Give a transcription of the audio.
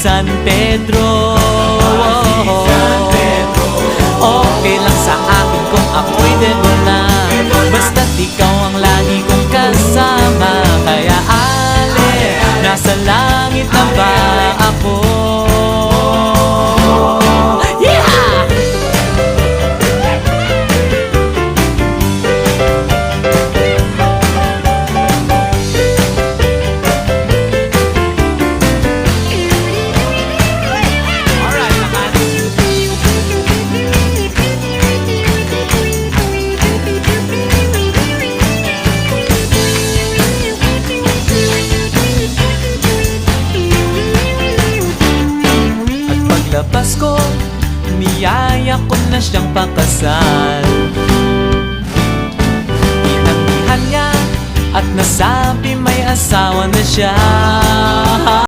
San Pedro. Okay lang sa akin kung ako'y debo na, basta't ikaw ang lagi kong kasama. Kaya ale, nasa langit na ba ako? Yeah! Paglabas ko, niyaya ko na siyang pakasal. Inanggihan niya at nasabi may asawa na siya.